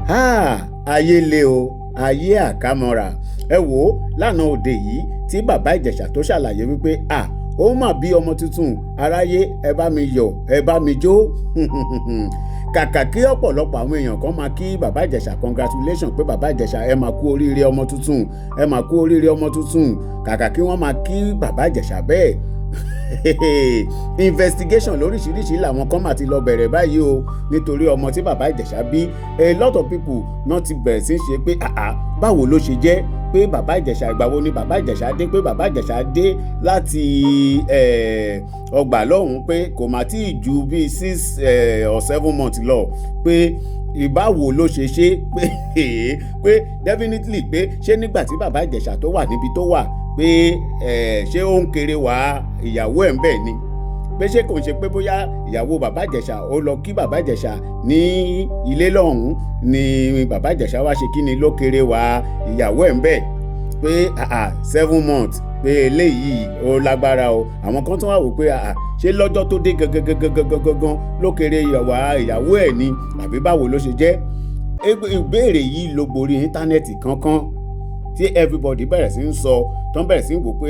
ayé le o, ayé àkámọ́ra. Ẹ wò ó lánàá òde yìí tí bàbá Ìjẹ̀ṣà tó ṣàlàyé wípé ó mà bí ọmọ tuntun, aráyé ẹ bá mi yọ̀ ẹ bá mi jó. Kàkà kí ọ̀pọ̀lọpọ̀ àwọn èèyàn kan máa kí bàbá Ìjẹ̀ṣà congratulation pé bàbá Ìjẹ̀ṣà ẹ máa kú oríire ọmọ tuntun, ẹ máa kú oríire ọmọ tuntun. Kàkà kí wọ́n máa kí bàbá Ìjẹ̀ṣà bẹ́ẹ̀. Investigation lóríṣiríṣi làwọn kan máa ti lọ bẹ̀rẹ̀ báyìí o, nítorí ọmọ tí bàbá Ìjẹ̀ṣà bí. A lot of people náà ti bẹ̀rẹ̀ sí ṣe pé báwo ló ṣe jẹ́ pé bàbá Ìjẹ̀ṣà ìgbà wo ni bàbá Ìjẹ̀ṣà dé, pé bàbá Ìjẹ̀ṣà dé láti ọgbà lọ́hùn-ún pé kò má tí ì ju bíi 6 or 7 months lọ, pé ìbáwo ló ṣe ṣe pé definitely pé ṣé nígbà tí bàbá Ìjẹ̀ṣà tó wà níbi tó wà pé ṣé ó ń kéré wá ìyàwó ẹ̀ ń bẹ̀ ni, pé ṣé kò ń ṣe pé bóyá ìyàwó bàbá Ìjẹ̀ṣà ó lọ kí bàbá Ìjẹ̀ṣà ní ilé lọ́hùn-ún ni bàbá Ìjẹ̀ṣà wá ṣe kí ni ló kéré wá ìyàwó ẹ̀ ń bẹ̀, pé 7 months pé eléyìí ó lágbára o. Àwọn kan tún wá wò pé ṣé lọ́jọ́ tó dé gangan ló kéré wá ìyàwó ẹ̀ ni àbí báwo ló ṣe jẹ́. Ìbéèrè yìí ló gborí íńtánẹ́ẹ̀tì kankan tí everybody bẹ̀rẹ̀ sí ń sọ, tó ń bẹ̀rẹ̀ sí ń wò pé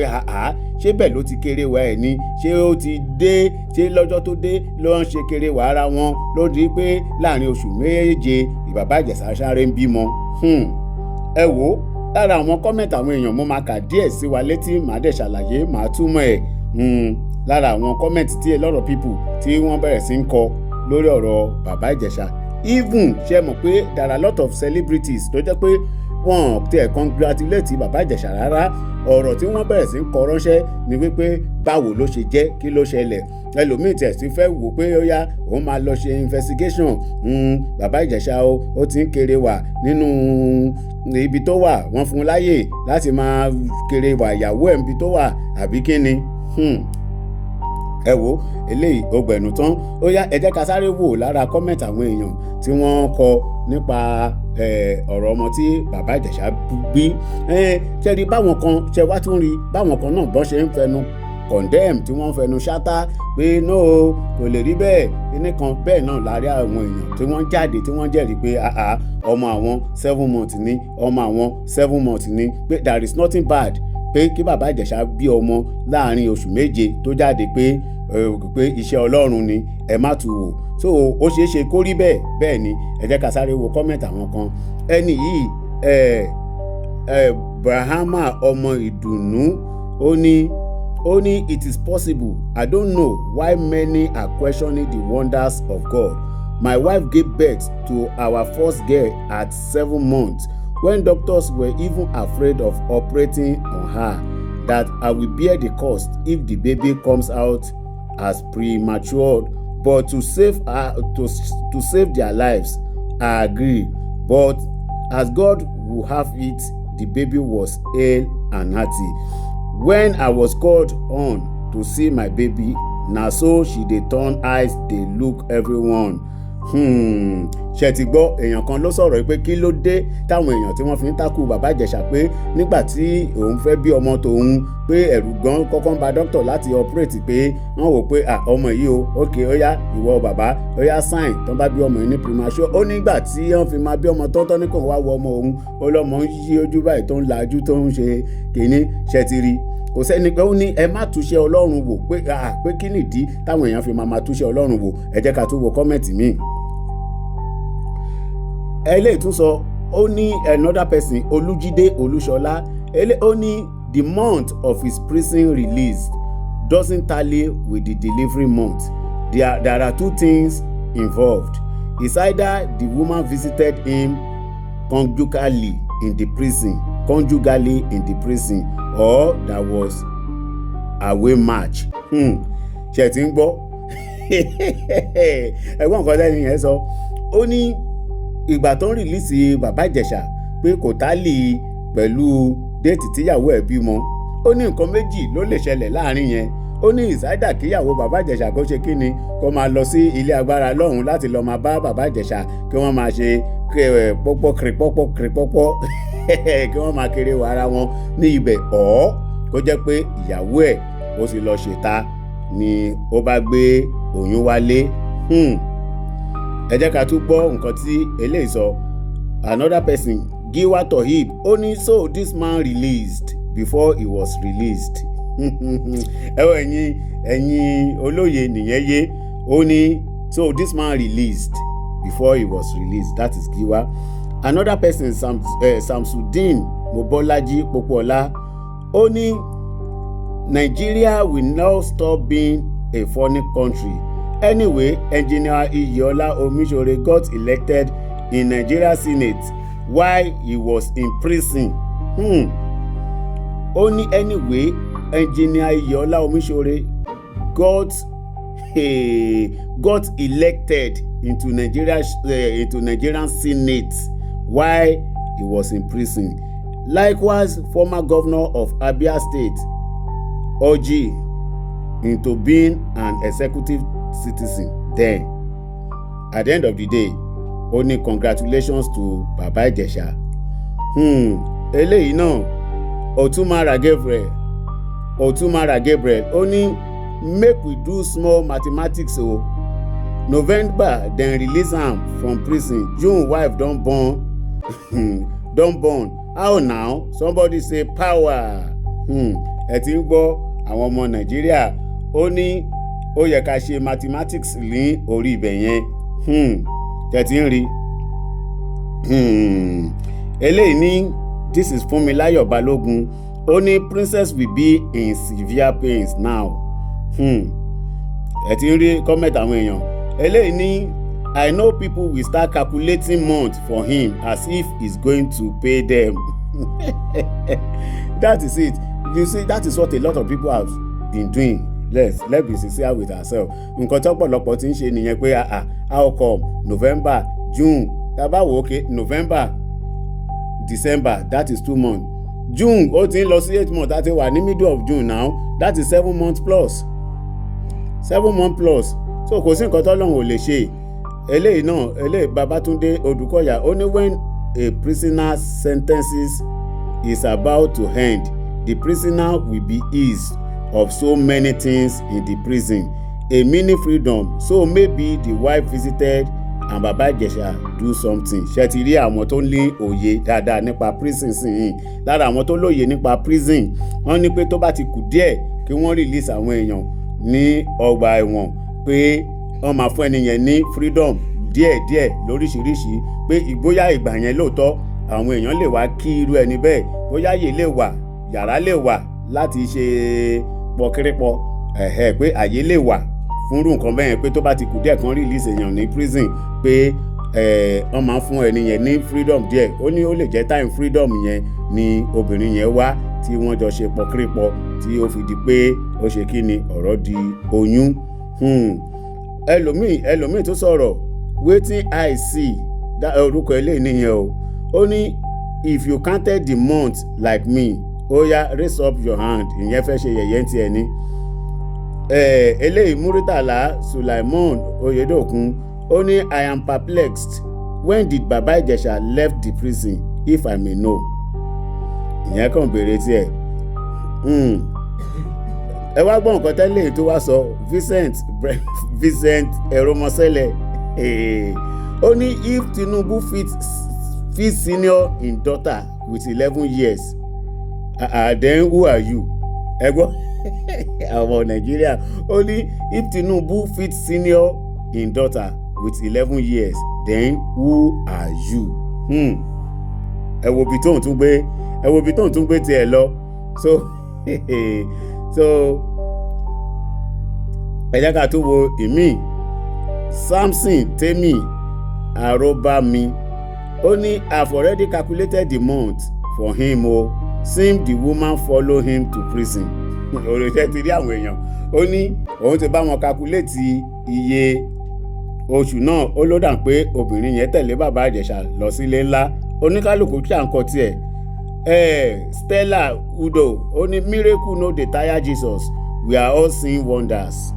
ṣé bẹ́ẹ̀ ló ti kéré wá ẹ̀ ni, ṣé ó ti dé, ṣé lọ́jọ́ tó dé ló ń ṣe kéré wá ara wọn ló di pé láàrin oṣù méje bàbá Ìjẹ̀ṣà sáré ń bímọ. Ẹ wò ó lára àwọn kọ́mẹ̀ntì àwọn èèyàn mo máa kà díẹ̀ sí wa létí, màá dẹ̀ ṣàlàyé, màá túmọ̀ ẹ̀. Lára àwọn kọ́mẹ̀ntì tí a lot of people tí wọ́n bẹ̀rẹ̀ sí ń kọ lórí ọ̀rọ̀ bàbá Ìjẹ̀ṣà. Even ṣe mọ̀ pé there are a lot of celebrities tó jẹ́ pé wọ́n tẹ̀ congratulate bàbá Ìjẹ̀ṣà rárá. Ọ̀rọ̀ tí wọ́n bẹ̀rẹ̀ sí ń kọ ránṣẹ́ ni wípé báwo ló ṣe jẹ́, kí ló ṣẹlẹ̀. Ẹlòmíì tẹ̀ sí fẹ́ wò pé ó yá òun máa lọ ṣe investigation. Bàbá Ìjẹ̀ṣà ó ti ń kéré wà nínú ibi tó wà, wọ́n fún un láyè láti máa kéré wà ìyàwó ẹ̀ níbi tó wà àbí kí ni. Ẹ wo eléyìí ó gbẹ̀nù tán. Ó yá ẹ jẹ́ ká sáré wò lára kọ́mẹ̀ntì àwọn èèyàn tí wọ́n kọ nípa ọ̀rọ̀ ọmọ tí bàbá Ìjẹ̀ṣà bí. Ṣe rí báwọn kan ṣe wá tún rí báwọn kan náà bọ́n ṣe ń fẹnu condemn, tí wọ́n ń fẹnu ṣátá pé no kò lè rí bẹ́ẹ̀ kíní kan. Bẹ́ẹ̀ náà láàárín àwọn èèyàn tí wọ́n jáde tí wọ́n jẹ́rìí pé ọmọ àwọn 7 months ni, ọmọ àwọn 7 months ni, pé there is nothing bad pé kí bàbá Ìjẹ̀ṣà bí ọmọ láàrin oṣù méje tó jáde pé iṣẹ́ Ọlọ́run ni, ẹ má tu wò. So ó ṣeé ṣe kó rí bẹ́ẹ̀. Bẹ́ẹ̀ ni ẹ jẹ́ ká sáré wo kọ́mẹ̀ntì àwọn kan. Ẹni yìí Brahama ọmọ ìdùnnú ó ní it is possible. I don't know why many are questioning the wonders of God. My wife gave birth to our first girl at 7 months when doctors were even afraid of operating on her, that I will bear the cost if the baby comes out as premature, but to save their lives, I agree. But as God will have it, the baby was hale and hearty. When I was called on to see my baby, na so she dey turn eyes dey look everyone. Ṣe ti gbọ́ èèyàn kan ló sọ̀rọ̀ pé kí ló dé táwọn èèyàn tí wọ́n fi ń tákù bàbá Ìjẹ̀ṣà pé nígbà tí òun fẹ́ bí ọmọ tòun pé ẹ̀rù gan kọ́kọ́ ń ba dókítà láti operate, pé wọ́n wò pé ọmọ yìí o ok ó yá ìwọ bàbá ó yá sign tó bá bí ọmọ yìí ní premature. Ó nígbà tí wọ́n fi máa bí ọmọ tọ́tọ́ ní kò wá wọ ọmọ òun, ó lọ́mọ ń yí ojú báyìí tó ń lajú tó ń ṣe kìíní. Ṣe ti rí kò sẹ́ni pé ó ní ẹ má túṣe Ọlọ́run wò pé kí nìdí táwọn èèyàn fi máa túṣe Ọlọ́run wò. Ẹ jẹ́ ká tún wo kọ́mẹ̀ntì míì. Eléyìí tún sọ, ó ní another person Olújídé Olúṣọlá, ó ní the month of his prison release doesn't tally with the delivery month. There are two things involved. It's either the woman visited him conjugally in the prison, or there was away match. Ṣé ti ń gbọ́? Ẹ̀gbọ́n nǹkan tẹ́ni yẹn sọ, ó ní ìgbà tó ń rìlíìsì bàbá Ìjẹ̀ṣà pé kò tálì pẹ̀lú déètì tíyàwó ẹ̀ bímọ. Ó ní nǹkan méjì ló lè ṣẹlẹ̀ láàrin yẹn. Ó ní ìsáídà kíyàwó bàbá Ìjẹ̀ṣà kó ṣe kíni kó máa lọ sí ilé agbára lọ́hùn láti lọ́ọ́ máa bá bàbá Ìjẹ̀ṣà kí wọ́n máa ṣe pọ́pọ́ kìrìpọ́pọ́ kí wọ́n máa kéré wà ara wọn ní ibẹ̀, ọ̀ kó jẹ́ pé ìyàwó ẹ̀ ó sì lọ ṣèta ni ó bá gbé oyún wálé. Ẹ jẹ́ ká tún gbọ́ nǹkan tí eléyìí sọ. another person Giwa Tohib ó ní so this man released before he was released. ẹ̀yin olóye nìyẹn yé ó ní so this man released before he was released. That is Giwa. Another person Samsudeen Mobolaji Popola ó ní Nigeria will now stop being a foreign country. Anyway, Engineer Iyeola Omisore got elected in Nigeria Senate while he was in prison. Only anyway, Engineer Iyeola Omisore got elected into Nigerian Senate while he was in prison. Likewise, former governor of Abia State, Orji, into being an executive citizen then. At the end of the day, only congratulations to Baba Ijesha. Eléyìí náà Otumara Gabriel only make we do small mathematics o. November then release am from prison. June wife don born. How now? Somebody say power. Ẹ ti ń gbọ́ àwọn ọmọ Nàìjíríà ó ní ó yẹ ká ṣe mathematics ní orí ibẹ̀ yẹn. Tẹ̀tí ń rí. Eléyìí ní this is Funmilayo Balogun ó ní princess will be in severe pains now. Ẹ ti ń rí comment àwọn èèyàn. Eléyìí ní I know people will start calculating month for him as if he's going to pay them. That is it. You see, that is what a lot of people have been doing. Let's be sincere with ourselves. Nǹkan tí ọ̀pọ̀lọpọ̀ ti ń ṣe nìyẹn pé how come November, June, tábà wò okay, November, December, that is 2 months. June ó ti ń lọ sí 8 months, that is wà ní middle of June now, that is 7 months plus. 7 months plus. So kò sí nǹkan tọ́lọ́run ò lè ṣe. Eléyìí Babatunde Odukoya only when a prisoner's sentences is about to end, the prisoner will be eased of so many things in the prison, a mini freedom. So maybe the wife visited and Baba Ijesha do something. Ṣé ti rí àwọn tó ní òye dáadáa nípa prison sìn? Lára àwọn tó lóye nípa prison wọ́n ní pé tó bá ti kù díẹ̀ kí wọ́n release àwọn èèyàn ní ọgbà ẹ̀wọ̀n pé wọ́n máa fún ẹni yẹn ní freedom díẹ̀díẹ̀ lóríṣiríṣi pé ìgbóyà ìgbà yẹn lóòótọ́ àwọn èèyàn lè wá kí irú ẹni bẹ́ẹ̀ bóyá àyè lè wà yàrá lè wà láti ṣe pọkírépọ pé àyè lè wà fúnrú nǹkan bẹ́ẹ̀ pé tó bá ti kù díẹ̀ kan release èèyàn ní prison pé wọ́n máa fún ẹni yẹn ní freedom díẹ̀ ó ní ó lè jẹ́ time freedom yẹn ni obìnrin yẹn wá tí wọ́n jọ ṣe pọkírépọ tí ó fi di pé ó ṣe kí ni ọ̀rọ̀ di oyún. ẹlòmíì tó sọ̀rọ̀ wetin I see orúkọ eléyìí nìyẹn o ó ní if you counted the month like me oya raise up your hand ìyẹn fẹ́ ṣe yẹ̀yẹ́ ti ẹ̀ ní. Eléyìí Muritala Sulaimon Oyedokun ó ní I am perplexed when did Baba Ijesha left the prison if I may know. Ìyẹn kàn béèrè tiẹ̀. Ẹ wá gbọ́ nǹkan tẹ́lẹ̀ tó wá sọ Vincent Eromosele ó ní if Tinubu fit senior in daughter with 11 years then who are you? Ẹ gbọ́ àwọn Nàìjíríà ó ní if Tinubu fit senior in daughter with 11 years then who are you? Ẹ wo bí tóun tún gbé tiẹ̀ lọ so ẹ jẹ́ ká tún wo ìmí Samson Temi Arobami ó ní I've already calculated the month for him o seem the woman follow him to prison. Òrìṣẹ́ ti rí àwọn èèyàn ó ní òun ti bá wọn calculate iye oṣù náà ó ló dà pé obìnrin yẹn tẹ̀lé Bàbá Ìjẹ̀ṣà lọ sílé ńlá oníkálukú tí à ń kọ tiẹ̀. Stella Udo ó ní miracle no dey tire Jesus we are all seeing wonders.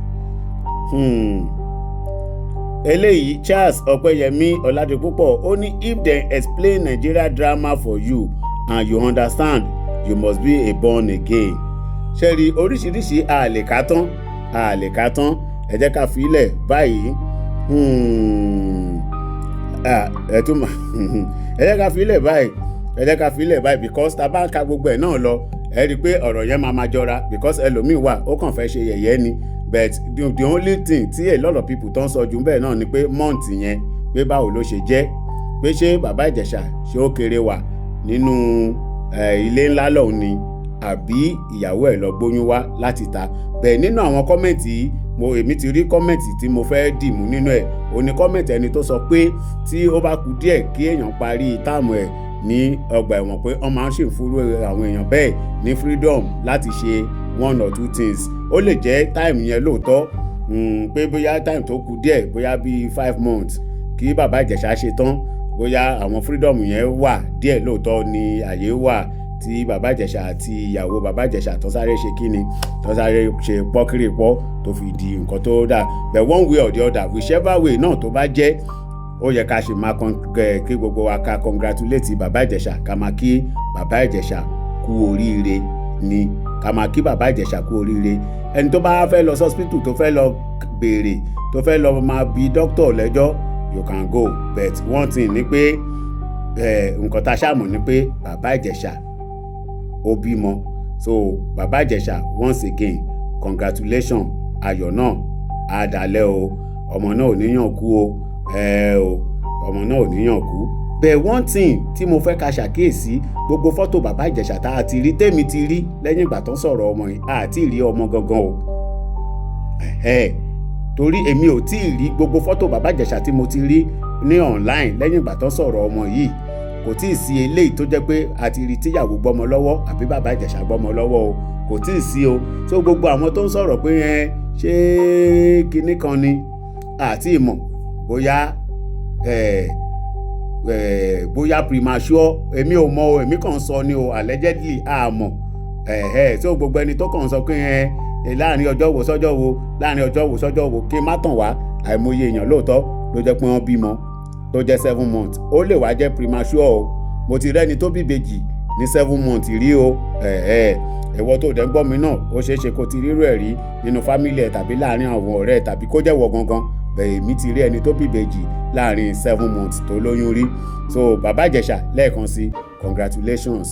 Eléyìí Charles Ọpẹ́yẹmí Ọládépúpọ̀ ó ní if they explain Nigeria drama for you and you understand you must be a born again. Ṣé rí oríṣiríṣi àlèká tán ẹ jẹ́ ká filẹ̀ báyìí. ẹ jẹ́ ká fi ilẹ̀ báyìí because tá a bá ka gbogbo ẹ̀ náà lọ ẹ rí i pé ọ̀rọ̀ yẹn máa jọra because ẹlòmíì wà ó kàn fẹ́ ṣe yẹ̀yẹ́ ni but the only thing tí a lot of people tó ń sọ jù bẹ́ẹ̀ náà ni pé month yẹn pé báwo ló ṣe jẹ́ pé ṣé bàbá Ìjẹ̀ṣà ṣé ó kéré wà nínú ilé ńlá lọ́hùn ni àbí ìyàwó ẹ̀ lọ gbóyún wá láti ta. Bẹ́ẹ̀ nínú àwọn kọ́mẹ̀ntì èmi ti rí kọ́mẹ̀ntì tí mo fẹ́ dìmú nínú ẹ̀ ó ní kọ́mẹ̀ntì ẹni tó sọ pé tí ó bá kù díẹ̀ kí èèyàn parí táàmù ẹ̀ ní ọgbà ẹ̀wọ̀n pé wọ́n máa ń ṣèfúrú àwọn èèyàn bẹ́ẹ̀ ní freedom láti ṣe one or two things. Ó lè jẹ́ time yẹn lóòótọ́ pé bóyá time tó kù díẹ̀ bóyá bíi 5 months kí bàbá Ìjẹ̀ṣà ṣe tán bóyá àwọn freedom yẹn wà díẹ̀ lóòótọ́ ni àyè wà tí bàbá Ìjẹ̀ṣà àti ìyàwó bàbá Ìjẹ̀ṣà tó sáré ṣe kíni tó sáré ṣe pọ́kìrìpọ́ tó fi di nǹkan tó dà. But one way or the other whichever way náà tó bá jẹ́ ó yẹ ká ṣe máa kí gbogbo wa ká congratulate bàbá Ìjẹ̀ṣà ká máa kí bàbá Ìjẹ̀ṣà kú oríire ni ká máa kí bàbá Ìjẹ̀ṣà kú oríire. Ẹni tó bá fẹ́ lọ hospital tó fẹ́ lọ béèrè tó fẹ́ lọ máa bi doctor lẹ́jọ́ you can go but one thing ni pé nǹkan tá a ṣàmọ̀ ni pé bàbá Ìjẹ̀ṣà ó bímọ so bàbá Ìjẹ̀ṣà once again congratulations ayọ̀ náà á dalẹ̀ o ọmọ náà ò níyàn kú o ọmọ náà ò níyàn kú. But one thing tí mo fẹ́ ká ṣàkíyèsí gbogbo fọ́tò bàbá Ìjẹ̀ṣà tá a ti rí tèmi ti rí lẹ́yìn ìgbà tó ń sọ̀rọ̀ ọmọ yìí àti rí ọmọ gangan o torí èmi ò tí ì rí gbogbo fọ́tò bàbá Ìjẹ̀ṣà tí mo ti rí ní online lẹ́yìn ìgbà tó ń sọ̀rọ̀ ọmọ yìí kò tí ì sí eléyìí tó jẹ́ pé a ti rí tíyàwó gbọ́mọ lọ́wọ́ àbí bàbá Ìjẹ̀ṣà gbọ́mọ lọ́wọ́ o kò tí ì sí o. So gbogbo àwọn tó ń sọ̀rọ̀ pé ṣé kinní kan ni àti ìmọ̀ bóyá premature èmi ò mọ̀ o èmi kàn sọ ni o allegedly àmọ́ so gbogbo ẹni tó kàn sọ pé láàrin ọjọ́ wo sọ́jọ́ wo láàrin ọjọ́ wo sọ́jọ́ wo kí n má tàn wá àìmọye èèyàn lóòótọ́ ló jẹ́ pé wọ́n bímọ tó jẹ́ 7 months ó lè wá jẹ́ premature o mo ti rẹ́ni tó bí ìbejì ní 7 months rí o ẹ̀wọ́ tó dẹ̀ ń gbọ́ mi náà ó ṣeé ṣe kó ti rírú ẹ̀ rí nínú fámílì ẹ̀ tàbí láàrin àwọn ọ̀rẹ́ ẹ̀ tàbí kó jẹ́wọ́ gangan bẹ́ẹ̀ èmi ti rí ẹni tó bí ìbejì láàrin 7 months tó lóyún rí. So bàbá Ìjẹ̀ṣà lẹ́ẹ̀kan sí congratulations